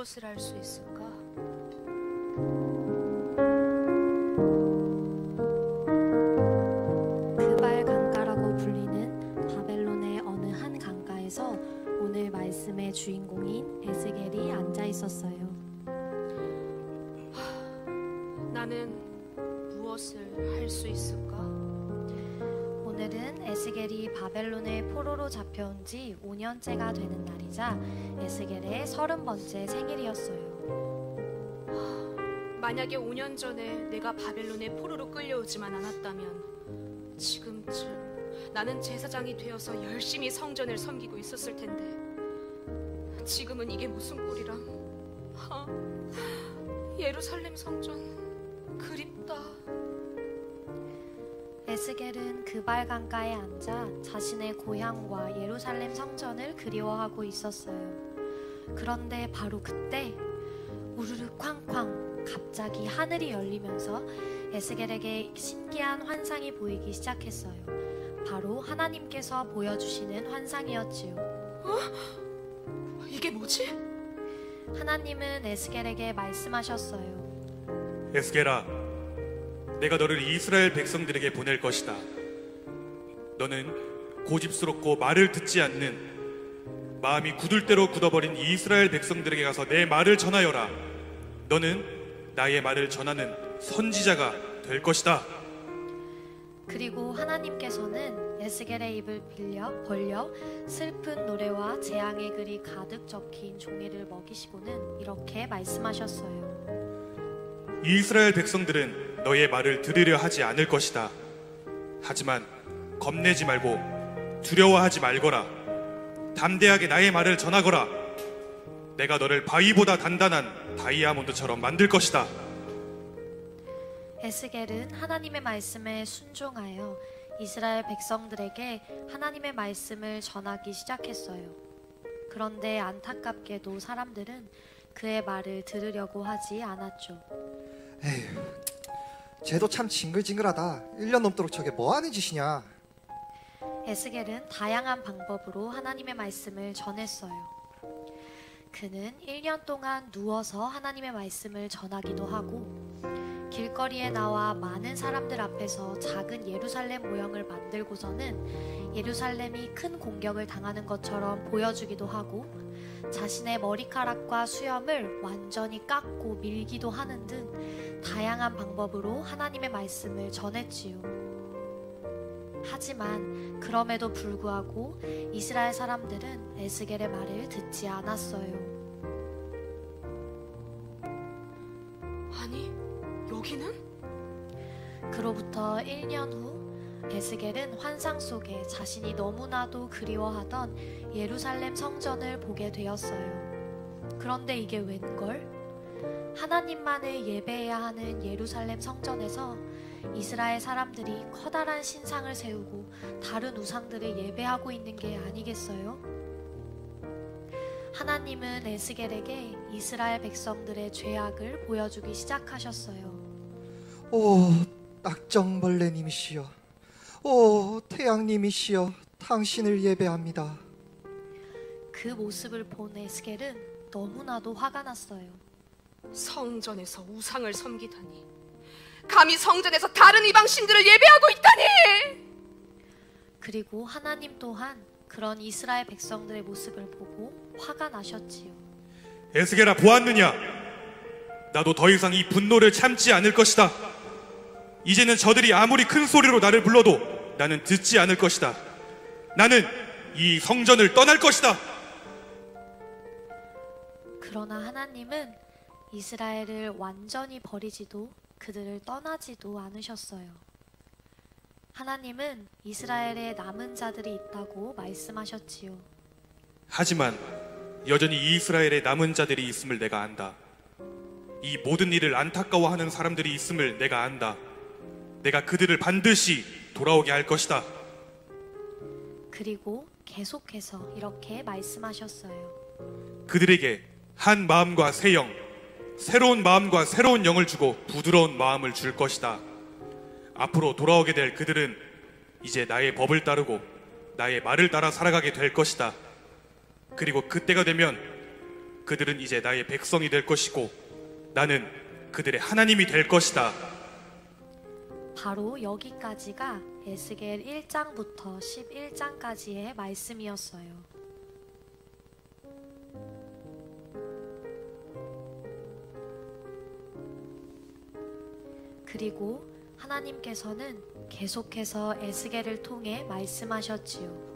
무엇을 할 수 있을까? 그발 강가라고 불리는 바벨론의 어느 한 강가에서 오늘 말씀의 주인공인 에스겔이 앉아 있었어요. 나는 무엇을 할 수 있을까? 오늘은 에스겔이 바벨론의 포로로 잡혀온 지 5년째가 되는 날이자 에스겔의 30번째 생일이었어요. 만약에 5년 전에 내가 바벨론의 포로로 끌려오지만 않았다면 지금쯤 나는 제사장이 되어서 열심히 성전을 섬기고 있었을 텐데 지금은 이게 무슨 꼴이람? 예루살렘 성전 그립다. 에스겔은 그발 강가에 앉아 자신의 고향과 예루살렘 성전을 그리워하고 있었어요. 그런데 바로 그때 우르르 쾅쾅 갑자기 하늘이 열리면서 에스겔에게 신기한 환상이 보이기 시작했어요. 바로 하나님께서 보여주시는 환상이었지요. 이게 뭐지? 하나님은 에스겔에게 말씀하셨어요. 에스겔아, 내가 너를 이스라엘 백성들에게 보낼 것이다. 너는 고집스럽고 말을 듣지 않는 마음이 굳을 대로 굳어버린 이스라엘 백성들에게 가서 내 말을 전하여라. 너는 나의 말을 전하는 선지자가 될 것이다. 그리고 하나님께서는 에스겔의 입을 벌려 슬픈 노래와 재앙의 글이 가득 적힌 종이를 먹이시고는 이렇게 말씀하셨어요. 이스라엘 백성들은 너의 말을 들으려 하지 않을 것이다. 하지만 겁내지 말고 두려워하지 말거라. 담대하게 나의 말을 전하거라. 내가 너를 바위보다 단단한 다이아몬드처럼 만들 것이다. 에스겔은 하나님의 말씀에 순종하여 이스라엘 백성들에게 하나님의 말씀을 전하기 시작했어요. 그런데 안타깝게도 사람들은 그의 말을 들으려고 하지 않았죠. 에휴, 쟤도 참 징글징글하다. 1년 넘도록 저게 뭐하는 짓이냐. 에스겔은 다양한 방법으로 하나님의 말씀을 전했어요. 그는 1년 동안 누워서 하나님의 말씀을 전하기도 하고 길거리에 나와 많은 사람들 앞에서 작은 예루살렘 모형을 만들고서는 예루살렘이 큰 공격을 당하는 것처럼 보여주기도 하고 자신의 머리카락과 수염을 완전히 깎고 밀기도 하는 등 다양한 방법으로 하나님의 말씀을 전했지요. 하지만 그럼에도 불구하고 이스라엘 사람들은 에스겔의 말을 듣지 않았어요. 아니, 여기는? 그로부터 1년 후 에스겔은 환상 속에 자신이 너무나도 그리워하던 예루살렘 성전을 보게 되었어요. 그런데 이게 웬걸? 하나님만을 예배해야 하는 예루살렘 성전에서 이스라엘 사람들이 커다란 신상을 세우고 다른 우상들을 예배하고 있는 게 아니겠어요? 하나님은 에스겔에게 이스라엘 백성들의 죄악을 보여주기 시작하셨어요. 오, 낙정벌레님이시여, 오, 태양님이시여, 당신을 예배합니다. 그 모습을 본 에스겔은 너무나도 화가 났어요. 성전에서 우상을 섬기다니, 감히 성전에서 다른 이방신들을 예배하고 있다니! 그리고 하나님 또한 그런 이스라엘 백성들의 모습을 보고 화가 나셨지요. 에스겔아, 보았느냐? 나도 더 이상 이 분노를 참지 않을 것이다. 이제는 저들이 아무리 큰 소리로 나를 불러도 나는 듣지 않을 것이다. 나는 이 성전을 떠날 것이다. 그러나 하나님은 이스라엘을 완전히 버리지도 그들을 떠나지도 않으셨어요. 하나님은 이스라엘에 남은 자들이 있다고 말씀하셨지요. 하지만 여전히 이스라엘에 남은 자들이 있음을 내가 안다. 이 모든 일을 안타까워하는 사람들이 있음을 내가 안다. 내가 그들을 반드시 돌아오게 할 것이다. 그리고 계속해서 이렇게 말씀하셨어요. 그들에게 한 마음과 새 영, 새로운 마음과 새로운 영을 주고 부드러운 마음을 줄 것이다. 앞으로 돌아오게 될 그들은 이제 나의 법을 따르고 나의 말을 따라 살아가게 될 것이다. 그리고 그때가 되면 그들은 이제 나의 백성이 될 것이고 나는 그들의 하나님이 될 것이다. 바로 여기까지가 에스겔 1장부터 11장까지의 말씀이었어요. 그리고 하나님께서는 계속해서 에스겔을 통해 말씀하셨지요.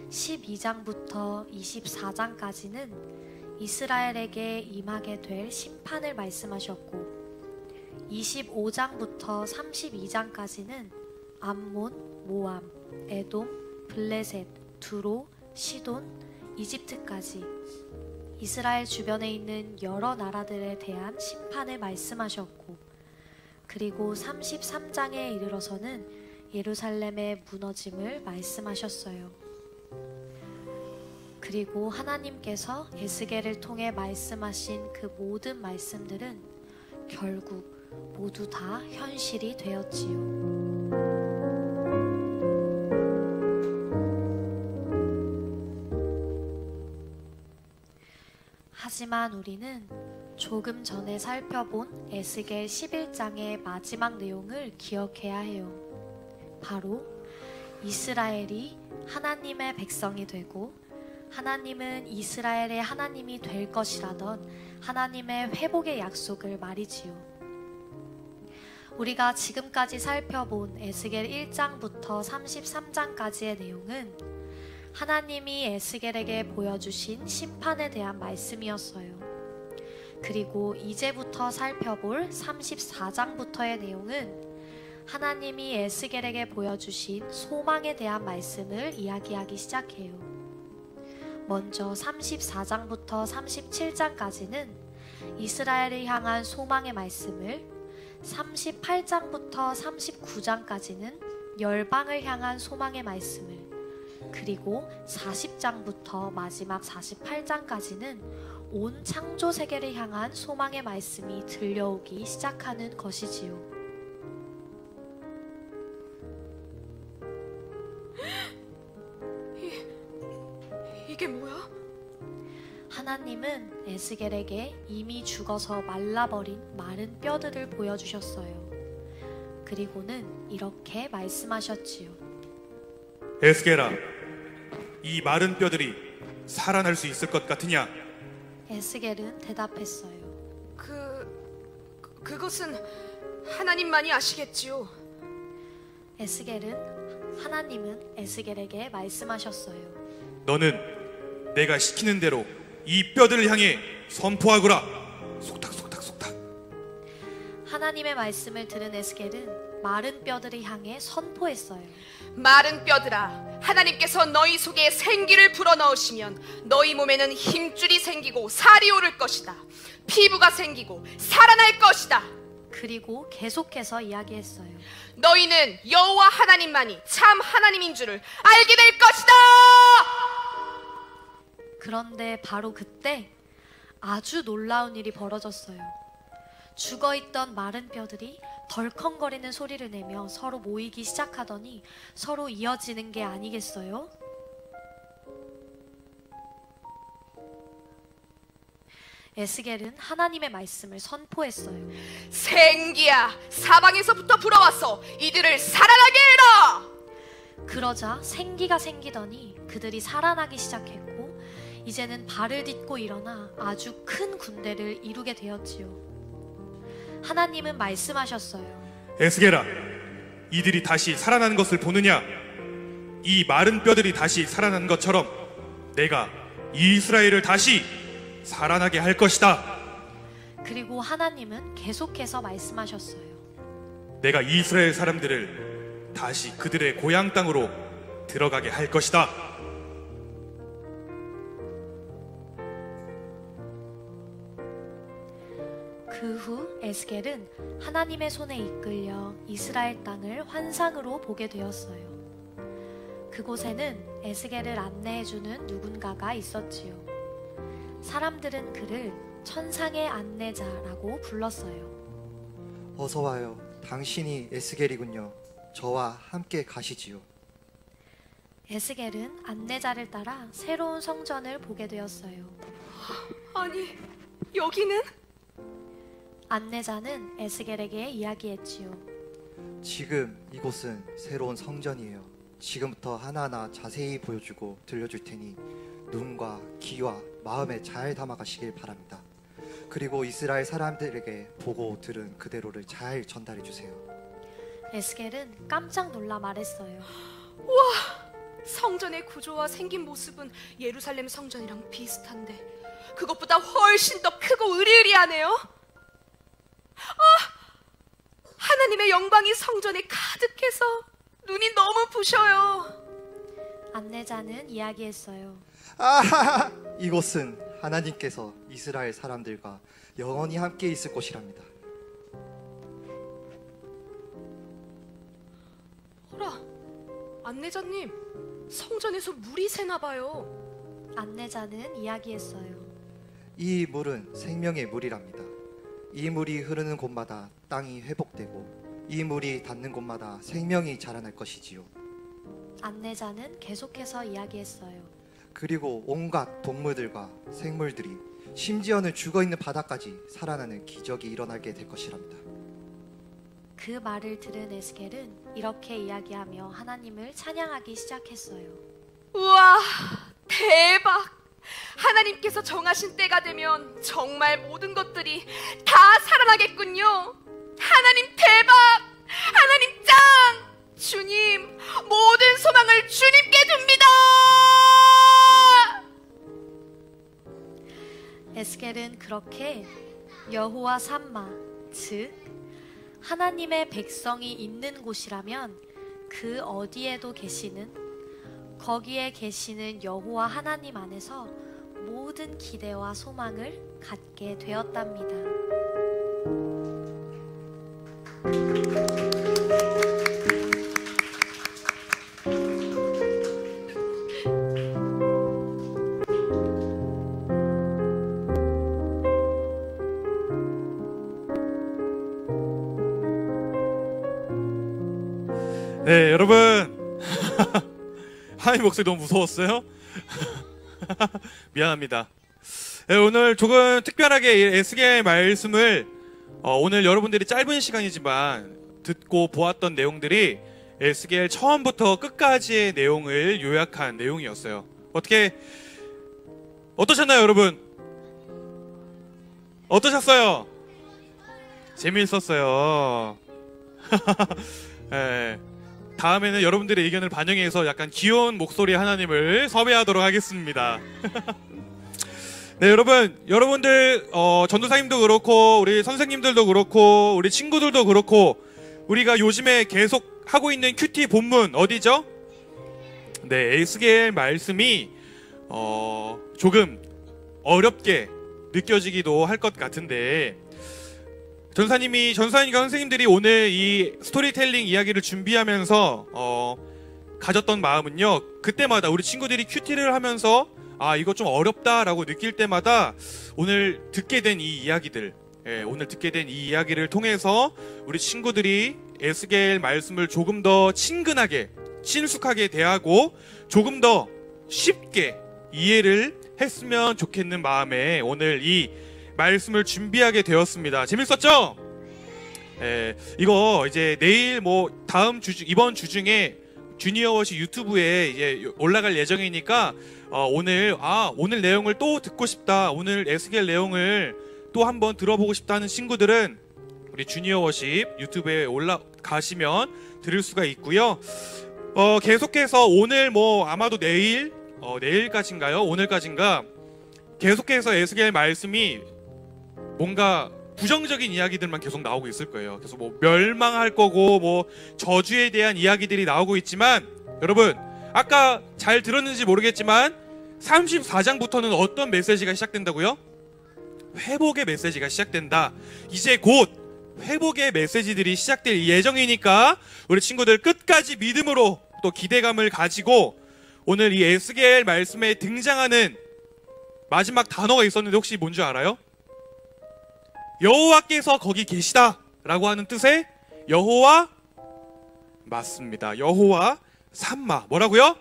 12장부터 24장까지는 이스라엘에게 임하게 될 심판을 말씀하셨고 25장부터 32장까지는 암몬, 모암, 에돔, 블레셋, 두로, 시돈, 이집트까지 이스라엘 주변에 있는 여러 나라들에 대한 심판을 말씀하셨고 그리고 33장에 이르러서는 예루살렘의 무너짐을 말씀하셨어요. 그리고 하나님께서 에스겔을 통해 말씀하신 그 모든 말씀들은 결국 모두 다 현실이 되었지요. 하지만 우리는 조금 전에 살펴본 에스겔 11장의 마지막 내용을 기억해야 해요. 바로 이스라엘이 하나님의 백성이 되고 하나님은 이스라엘의 하나님이 될 것이라던 하나님의 회복의 약속을 말이지요. 우리가 지금까지 살펴본 에스겔 1장부터 33장까지의 내용은 하나님이 에스겔에게 보여주신 심판에 대한 말씀이었어요. 그리고 이제부터 살펴볼 34장부터의 내용은 하나님이 에스겔에게 보여주신 소망에 대한 말씀을 이야기하기 시작해요. 먼저 34장부터 37장까지는 이스라엘을 향한 소망의 말씀을, 38장부터 39장까지는 열방을 향한 소망의 말씀을, 그리고 40장부터 마지막 48장까지는 온 창조 세계를 향한 소망의 말씀이 들려오기 시작하는 것이지요. 이게 뭐야? 하나님은 에스겔에게 이미 죽어서 말라버린 마른 뼈들을 보여주셨어요. 그리고는 이렇게 말씀하셨지요. 에스겔아, 이 마른 뼈들이 살아날 수 있을 것 같으냐? 에스겔은 대답했어요. 그것은 하나님만이 아시겠지요. 하나님은 에스겔에게 말씀하셨어요. 너는 내가 시키는 대로 이 뼈들을 향해 선포하거라. 속닥속닥속닥. 하나님의 말씀을 들은 에스겔은 마른 뼈들을 향해 선포했어요. 마른 뼈들아, 하나님께서 너희 속에 생기를 불어넣으시면 너희 몸에는 힘줄이 생기고 살이 오를 것이다. 피부가 생기고 살아날 것이다. 그리고 계속해서 이야기했어요. 너희는 여호와 하나님만이 참 하나님인 줄을 알게 될 것이다. 그런데 바로 그때 아주 놀라운 일이 벌어졌어요. 죽어있던 마른 뼈들이 덜컹거리는 소리를 내며 서로 모이기 시작하더니 서로 이어지는 게 아니겠어요? 에스겔은 하나님의 말씀을 선포했어요. 생기야, 사방에서부터 불어와서 이들을 살아나게 해라. 그러자 생기가 생기더니 그들이 살아나기 시작했고 이제는 발을 딛고 일어나 아주 큰 군대를 이루게 되었지요. 하나님은 말씀하셨어요. 에스겔아, 이들이 다시 살아나는 것을 보느냐? 이 마른 뼈들이 다시 살아난 것처럼 내가 이스라엘을 다시 살아나게 할 것이다. 그리고 하나님은 계속해서 말씀하셨어요. 내가 이스라엘 사람들을 다시 그들의 고향 땅으로 들어가게 할 것이다. 그 후 에스겔은 하나님의 손에 이끌려 이스라엘 땅을 환상으로 보게 되었어요. 그곳에는 에스겔을 안내해주는 누군가가 있었지요. 사람들은 그를 천상의 안내자라고 불렀어요. 어서 와요. 당신이 에스겔이군요. 저와 함께 가시지요. 에스겔은 안내자를 따라 새로운 성전을 보게 되었어요. 아니, 여기는? 안내자는 에스겔에게 이야기했지요. 지금 이곳은 새로운 성전이에요. 지금부터 하나하나 자세히 보여주고 들려줄 테니 눈과 귀와 마음에 잘 담아가시길 바랍니다. 그리고 이스라엘 사람들에게 보고 들은 그대로를 잘 전달해 주세요. 에스겔은 깜짝 놀라 말했어요. 성전의 구조와 생긴 모습은 예루살렘 성전이랑 비슷한데 그것보다 훨씬 더 크고 으리으리하네요. 하나님의 영광이 성전에 가득해서 눈이 너무 부셔요. 안내자는 이야기했어요. 이곳은 하나님께서 이스라엘 사람들과 영원히 함께 있을 곳이랍니다. 어라, 안내자님, 성전에서 물이 새나 봐요. 안내자는 이야기했어요. 이 물은 생명의 물이랍니다. 이 물이 흐르는 곳마다 땅이 회복되고 이 물이 닿는 곳마다 생명이 자라날 것이지요. 안내자는 계속해서 이야기했어요. 그리고 온갖 동물들과 생물들이 심지어는 죽어있는 바다까지 살아나는 기적이 일어나게 될 것이랍니다. 그 말을 들은 에스겔은 이렇게 이야기하며 하나님을 찬양하기 시작했어요. 우와, 대박! 하나님께서 정하신 때가 되면 정말 모든 것들이 다 살아나겠군요. 하나님 대박! 하나님 짱! 주님, 모든 소망을 주님께 둡니다! 에스겔은 그렇게 여호와 삼마, 즉 하나님의 백성이 있는 곳이라면 그 어디에도 계시는, 거기에 계시는 여호와 하나님 안에서 모든 기대와 소망을 갖게 되었답니다. 네, 여러분. 하나님 목소리 너무 무서웠어요? 미안합니다. 네, 오늘 조금 특별하게 이 에스겔 말씀을 오늘 여러분들이 짧은 시간이지만 듣고 보았던 내용들이 에스겔 처음부터 끝까지의 내용을 요약한 내용이었어요. 어떠셨나요, 여러분? 어떠셨어요? 재미있었어요. 네. 다음에는 여러분들의 의견을 반영해서 약간 귀여운 목소리 하나님을 섭외하도록 하겠습니다. 네, 여러분들 전도사님도 그렇고 우리 선생님들도 그렇고 우리 친구들도 그렇고 우리가 요즘에 계속 하고 있는 큐티 본문 어디죠? 네, 에스겔 말씀이 조금 어렵게 느껴지기도 할 것 같은데 전사님과 선생님들이 오늘 이 스토리텔링 이야기를 준비하면서 가졌던 마음은요, 그때마다 우리 친구들이 큐티를 하면서 이거 좀 어렵다라고 느낄 때마다 오늘 듣게 된 이 이야기를 통해서 우리 친구들이 에스겔 말씀을 조금 더 친근하게 친숙하게 대하고 조금 더 쉽게 이해를 했으면 좋겠는 마음에 오늘 이 말씀을 준비하게 되었습니다. 재밌었죠? 이거 이제 내일 이번 주 중에 주니어워시 유튜브에 이제 올라갈 예정이니까 오늘 내용을 또 듣고 싶다, 오늘 에스겔 내용을 또 한번 들어보고 싶다는 친구들은 우리 주니어워십 유튜브에 올라가시면 들을 수가 있고요. 계속해서 오늘 아마도 내일까지인가요? 오늘까지인가 계속해서 에스겔 말씀이 뭔가 부정적인 이야기들만 계속 나오고 있을 거예요. 그래서 멸망할 거고 저주에 대한 이야기들이 나오고 있지만 여러분 아까 잘 들었는지 모르겠지만 34장부터는 어떤 메시지가 시작된다고요? 회복의 메시지가 시작된다. 이제 곧 회복의 메시지들이 시작될 예정이니까 우리 친구들 끝까지 믿음으로 또 기대감을 가지고 오늘 이 에스겔 말씀에 등장하는 마지막 단어가 있었는데 혹시 뭔지 알아요? 여호와께서 거기 계시다 라고 하는 뜻의 여호와, 맞습니다. 여호와 삼마. 뭐라고요?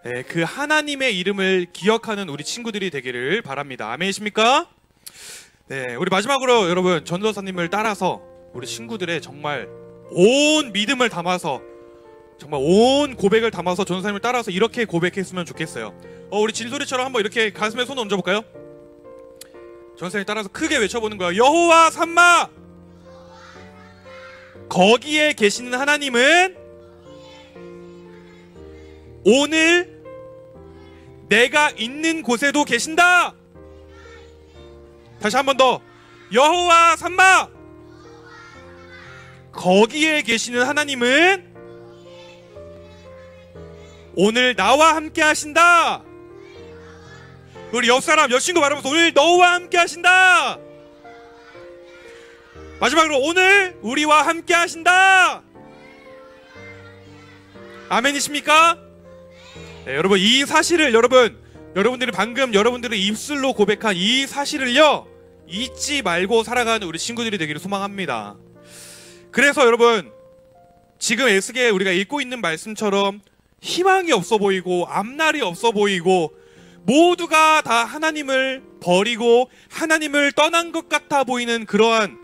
네, 그 하나님의 이름을 기억하는 우리 친구들이 되기를 바랍니다. 아멘이십니까? 네, 우리 마지막으로 여러분 전도사님을 따라서 우리 친구들의 정말 온 믿음을 담아서 정말 온 고백을 담아서 전도사님을 따라서 이렇게 고백했으면 좋겠어요. 우리 진소리처럼 한번 이렇게 가슴에 손 얹어볼까요? 전도사님 따라서 크게 외쳐보는 거예요. 여호와 삼마, 거기에 계시는 하나님은 오늘 내가 있는 곳에도 계신다. 다시 한 번 더. 여호와 삼마, 거기에 계시는 하나님은 오늘 나와 함께 하신다. 우리 옆사람, 여친구 말하면서 오늘 너와 함께 하신다. 마지막으로 오늘 우리와 함께 하신다. 아멘이십니까? 네, 여러분 이 사실을 여러분들이 방금 여러분들의 입술로 고백한 이 사실을요 잊지 말고 살아가는 우리 친구들이 되기를 소망합니다. 그래서 여러분 지금 에스겔 우리가 읽고 있는 말씀처럼 희망이 없어 보이고 앞날이 없어 보이고 모두가 다 하나님을 버리고 하나님을 떠난 것 같아 보이는 그러한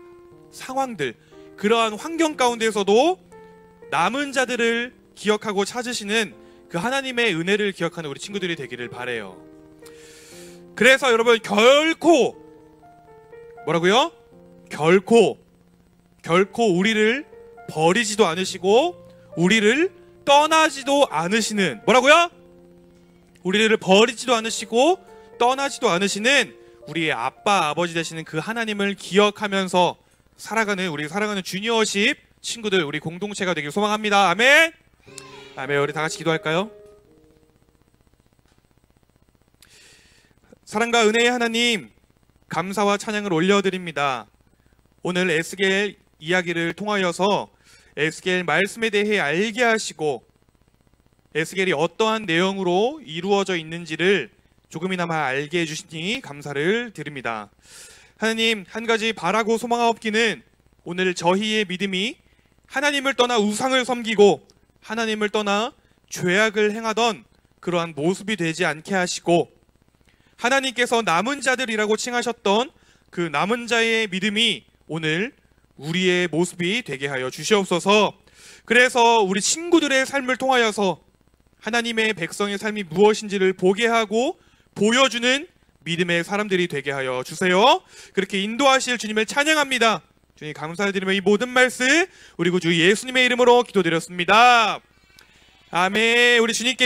상황들, 그러한 환경 가운데서도 남은 자들을 기억하고 찾으시는 그 하나님의 은혜를 기억하는 우리 친구들이 되기를 바래요. 그래서 여러분 결코 뭐라고요? 결코 우리를 버리지도 않으시고 우리를 떠나지도 않으시는, 뭐라고요? 우리를 버리지도 않으시고 떠나지도 않으시는 우리의 아빠 아버지 되시는 그 하나님을 기억하면서 우리 살아가는 주니어십 친구들, 우리 공동체가 되길 소망합니다. 아멘. 아멘. 우리 다 같이 기도할까요? 사랑과 은혜의 하나님, 감사와 찬양을 올려드립니다. 오늘 에스겔 이야기를 통하여서 에스겔 말씀에 대해 알게 하시고 에스겔이 어떠한 내용으로 이루어져 있는지를 조금이나마 알게 해주시니 감사를 드립니다. 하나님, 한 가지 바라고 소망하옵기는 오늘 저희의 믿음이 하나님을 떠나 우상을 섬기고 하나님을 떠나 죄악을 행하던 그러한 모습이 되지 않게 하시고 하나님께서 남은 자들이라고 칭하셨던 그 남은 자의 믿음이 오늘 우리의 모습이 되게 하여 주시옵소서. 그래서 우리 친구들의 삶을 통하여서 하나님의 백성의 삶이 무엇인지를 보게 하고 보여주는 믿음의 사람들이 되게 하여 주세요. 그렇게 인도하실 주님을 찬양합니다. 주님 감사드리며 이 모든 말씀 우리 구주 예수님의 이름으로 기도드렸습니다. 아멘. 우리 주님께